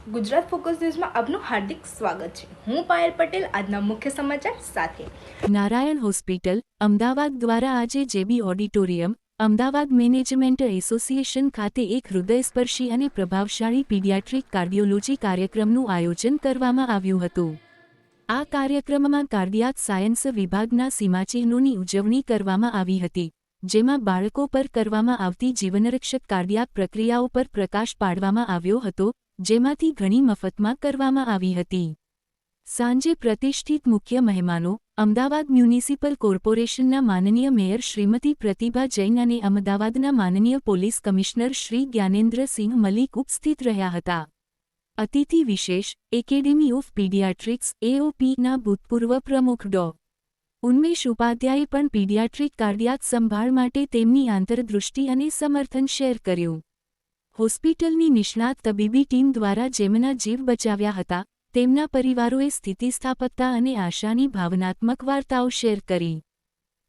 Gujarat focus ન્યૂઝમાં આપનું હાર્દિક સ્વાગત છે। હું પાયલ પટેલ આજના મુખ્ય સમાચાર સાથે। નારાયણ હોસ્પિટલ અમદાવાદ દ્વારા આજે જેબી ઓડિટોરિયમ અમદાવાદ મેનેજમેન્ટ એસોસિએશન ખાતે એક હૃદયસ્પર્શી અને પ્રભાવશાળી પીડિયાટ્રિક કાર્ડિયોલોજી કાર્યક્રમનું આયોજન કરવામાં આવ્યું હતું। આ કાર્યક્રમમાં કાર્ડિયાક સાયન્સ વિભાગના સીમાચિહ્નોની ઉજવણી કરવામાં આવી હતી, જેમાં બાળકો પર કરવામાં આવતી જીવનરક્ષક કાર્ડિયાક પ્રક્રિયાઓ પર પ્રકાશ પાડવામાં આવ્યો હતો, જેમાંથી ઘણી મફતમાં કરવામાં આવી હતી। સાંજે પ્રતિષ્ઠિત મુખ્ય મહેમાનો અમદાવાદ મ્યુનિસિપલ કોર્પોરેશનના માનનીય મેયર શ્રીમતી પ્રતિભા જૈન અને અમદાવાદના માનનીય પોલીસ કમિશનર શ્રી જ્ઞાનેન્દ્રસિંહ મલિક ઉપસ્થિત રહ્યા હતા। અતિથિ વિશેષ એકેડેમી ઓફ પીડિયાટ્રિક્સ એઓપીના ભૂતપૂર્વ પ્રમુખ ડો. ઉન્મેશ ઉપાધ્યાયે પણ પીડિયાટ્રિક કાર્ડિયાક સંભાળ માટે તેમની આંતરદૃષ્ટિ અને સમર્થન શેર કર્યું। હોસ્પિટલની નિષ્ણાત તબીબી ટીમ દ્વારા જેમના જીવ બચાવ્યા હતા, તેમના પરિવારોએ સ્થિતિસ્થાપકતા અને આશાની ભાવનાત્મક વાર્તાઓ શેર કરી।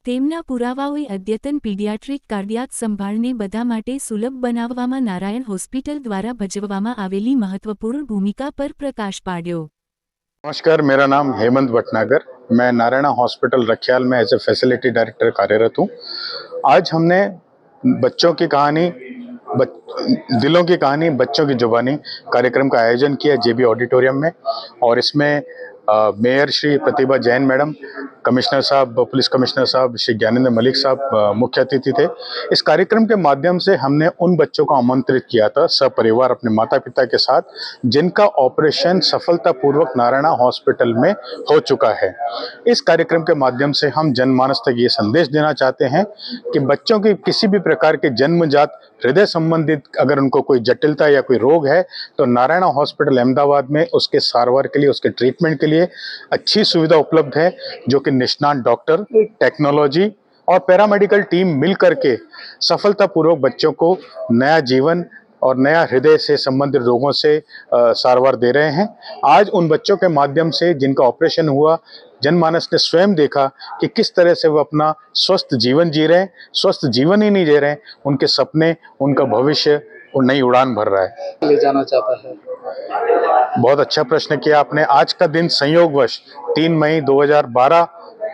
તેમના પુરાવાઓએ અદ્યતન પીડિયાટ્રિક કાર્ડિયાક સંભાળને બધા માટે સુલભ બનાવવામાં નારાયણ હોસ્પિટલ द्वारा ભજવવામાં આવેલી મહત્વપૂર્ણ ભૂમિકા પર પ્રકાશ પાડ્યો। नमस्कार, मेरा नाम हेमंत भटनागर। मैं नारायणा हॉस्पिटल रखियाल में एज ए फैसिलिटी डायरेक्टर कार्यरत हूँ। आज हमने बच्चों की कहानी दिलों की कहानी बच्चों की जुबानी कार्यक्रम का आयोजन किया जेबी ऑडिटोरियम में, और इसमें मेयर श्री प्रतिभा जैन मैडम, कमिश्नर साहब, पुलिस कमिश्नर साहब श्री ज्ञानेंद्र मलिक साहब मुख्य अतिथि थे। इस कार्यक्रम के माध्यम से हमने उन बच्चों को आमंत्रित किया था सपरिवार अपने माता पिता के साथ, जिनका ऑपरेशन सफलतापूर्वक नारायणा हॉस्पिटल में हो चुका है। इस कार्यक्रम के माध्यम से हम जनमानस तक ये संदेश देना चाहते हैं कि बच्चों की किसी भी प्रकार के जन्मजात हृदय संबंधित अगर उनको कोई जटिलता या कोई रोग है तो नारायणा हॉस्पिटल अहमदाबाद में उसके सारवार के लिए, उसके ट्रीटमेंट के लिए अच्छी सुविधा उपलब्ध है, जो कि निष्णात डॉक्टर, टेक्नोलॉजी और पैरामेडिकल टीम मिलकर के सफलतापूर्वक बच्चों को नया जीवन और नया हृदय से संबंधित रोगों से सारवार दे रहे हैं। आज उन बच्चों के माध्यम से जिनका ऑपरेशन हुआ, जनमानस ने स्वयं देखा कि किस तरह से वो अपना स्वस्थ जीवन जी रहे हैं। स्वस्थ जीवन ही नहीं जी रहे हैं, उनके सपने, उनका भविष्य और नई उड़ान भर रहा है। ले जाना चाहता है। बहुत अच्छा प्रश्न किया आपने। आज का दिन संयोगवश 3 मई 2012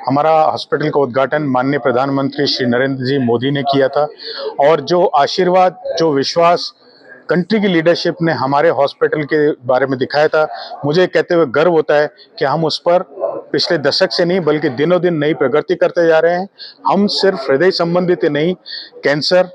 हमारा हॉस्पिटल का उद्घाटन माननीय प्रधानमंत्री श्री नरेंद्र जी मोदी ने किया था, और जो आशीर्वाद, जो विश्वास कंट्री की लीडरशिप ने हमारे हॉस्पिटल के बारे में दिखाया था, मुझे कहते हुए गर्व होता है कि हम उस पर पिछले दशक से नहीं बल्कि दिनों दिन नई प्रगति करते जा रहे हैं। हम सिर्फ हृदय संबंधित ही नहीं, cancer,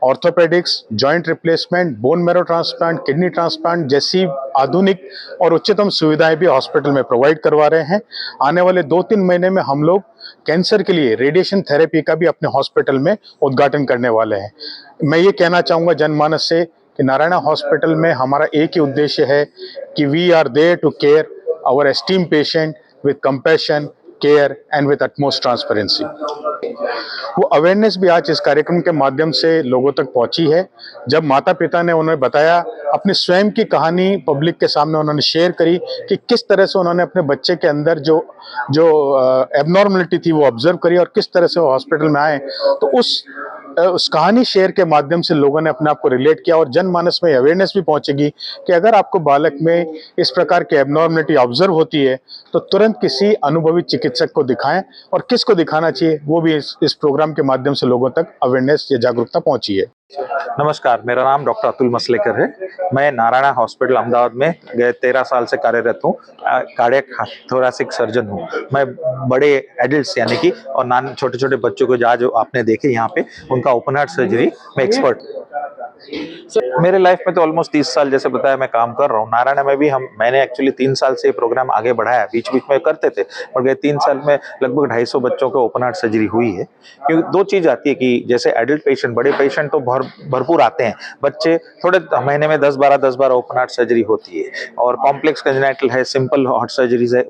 orthopaedics, joint replacement, bone marrow transplant, kidney transplant जैसी आधुनिक और उच्चतम सुविधाएं भी हॉस्पिटल में प्रोवाइड करवा रहे हैं। आने वाले 2-3 महीने में हम लोग कैंसर के लिए रेडिएशन थेरेपी का भी अपने हॉस्पिटल में उद्घाटन करने वाले हैं। मैं ये कहना चाहूँगा जनमानस से कि नारायणा हॉस्पिटल में हमारा एक ही उद्देश्य है कि we are there to care our esteem patient with compassion, care and with utmost transparency. वो अवेयरनेस भी आज इस कार्यक्रम के माध्यम से लोगों तक पहुंची है। जब माता पिता ने उन्हें बताया, अपनी स्वयं की कहानी पब्लिक के सामने उन्होंने शेयर करी कि किस तरह से उन्होंने अपने बच्चे के अंदर जो एबनॉर्मलिटी थी वो ऑब्जर्व करी और किस तरह से वो हॉस्पिटल में आए, तो उस कहानी शेयर के माध्यम से लोगों ने अपने आप को रिलेट किया, और जनमानस में अवेयरनेस भी पहुंचेगी कि अगर आपको बालक में इस प्रकार की एबनॉर्मलिटी ऑब्जर्व होती है तो तुरंत किसी अनुभवी चिकित्सक को दिखाएं, और किसको दिखाना चाहिए वो भी इस प्रोग्राम के माध्यम से लोगों तक अवेयरनेस या जागरूकता पहुंची है। नमस्कार, मेरा नाम डॉक्टर अतुल मसलेकर है। मैं नारायणा हॉस्पिटल अहमदाबाद में गए 13 साल से कार्यरत हूँ। कार्डियक थोरेसिक सर्जन हूँ। मैं बड़े एडल्ट्स यानी कि और छोटे छोटे बच्चों को जो आपने देखे यहाँ पे, उनका ओपन हार्ट सर्जरी में एक्सपर्ट। मेरे लाइफ में तो ऑलमोस्ट 30 साल जैसे बताया मैं काम कर रहा हूँ। नारायणा में भी मैंने एक्चुअली 3 साल से प्रोग्राम आगे बढ़ाया। बीच बीच में करते थे, और गए 3 साल में लगभग 250 बच्चों को ओपन हार्ट सर्जरी हुई है। क्योंकि 2 चीज आती है कि जैसे एडल्ट पेशेंट, बड़े पेशेंट तो भरपूर आते हैं, बच्चे थोड़े महीने में 10-12 ओपन हार्ट सर्जरी होती है। और कॉम्प्लेक्स कंजेनाइटल है, सिंपल हार्ट सर्जरीज है,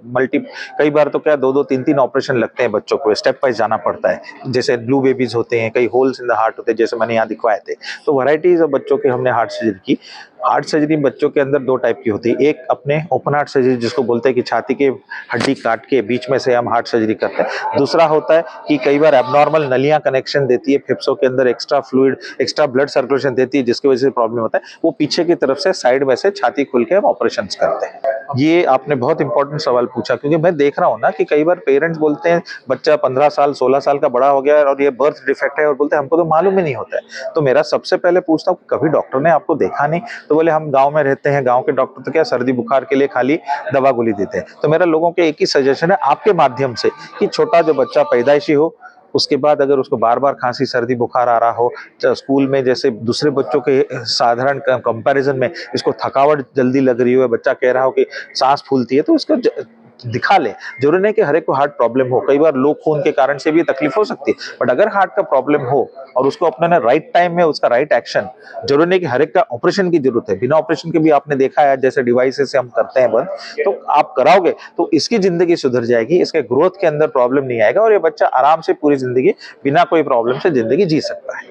कई बार तो क्या 2-2, 3-3 ऑपरेशन लगते हैं बच्चों को, स्टेप वाइज जाना पड़ता है। जैसे ब्लू बेबीज होते हैं, कई होल्स इन द हार्ट होते हैं, जैसे मैंने यहाँ दिखवाए थे। तो वैरायटीज सब बच्चों के हमने हार्ट सर्जरी की। हार्ट सर्जरी बच्चों के अंदर दो टाइप की होती है, एक अपने ओपन हार्ट सर्जरी जिसको बोलते हैं कि छाती के हड्डी काट के बीच में से हम हार्ट सर्जरी करते हैं। दूसरा होता है कि कई बार एबनॉर्मल नलियां कनेक्शन देती है फेफड़ों के अंदर, extra fluid, extra blood circulation देती है, जिसकी वजह से प्रॉब्लम होता है, वो पीछे की तरफ से साइड में से छाती खोल के हम ऑपरेशन करते हैं। ये आपने बहुत इंपॉर्टेंट सवाल पूछा, क्योंकि मैं देख रहा हूँ ना कि कई बार पेरेंट्स बोलते हैं बच्चा 15 साल 16 साल का बड़ा हो गया है और ये बर्थ डिफेक्ट है, और बोलते हैं हमको तो मालूम ही नहीं होता है। तो मेरा सबसे पहले पूछता हूँ कभी डॉक्टर ने आपको देखा नहीं? तो बोले हम गांव में रहते हैं, गांव के डॉक्टर तो क्या सर्दी बुखार के लिए खाली दवा गोली देते हैं। तो मेरा लोगों के एक ही सजेशन है आपके माध्यम से कि छोटा जो बच्चा पैदाइशी हो, उसके बाद अगर उसको बार बार खांसी सर्दी बुखार आ रहा हो, स्कूल में जैसे दूसरे बच्चों के साधारण कंपैरिजन में इसको थकावट जल्दी लग रही हो, बच्चा कह रहा हो कि सांस फूलती है, तो उसको दिखा ले। जरूरी नहीं कि हर एक को हार्ट प्रॉब्लम हो, कई बार लो खून के कारण से भी तकलीफ हो सकती है, बट अगर हार्ट का प्रॉब्लम हो और उसको अपने ने राइट टाइम में उसका राइट एक्शन, जरूरी नहीं कि हर एक का ऑपरेशन की जरूरत है, बिना ऑपरेशन के भी आपने देखा है जैसे डिवाइसेस से हम करते हैं बंद, तो आप कराओगे तो इसकी जिंदगी सुधर जाएगी, इसके ग्रोथ के अंदर प्रॉब्लम नहीं आएगा और ये बच्चा आराम से पूरी जिंदगी बिना कोई प्रॉब्लम से जिंदगी जी सकता है।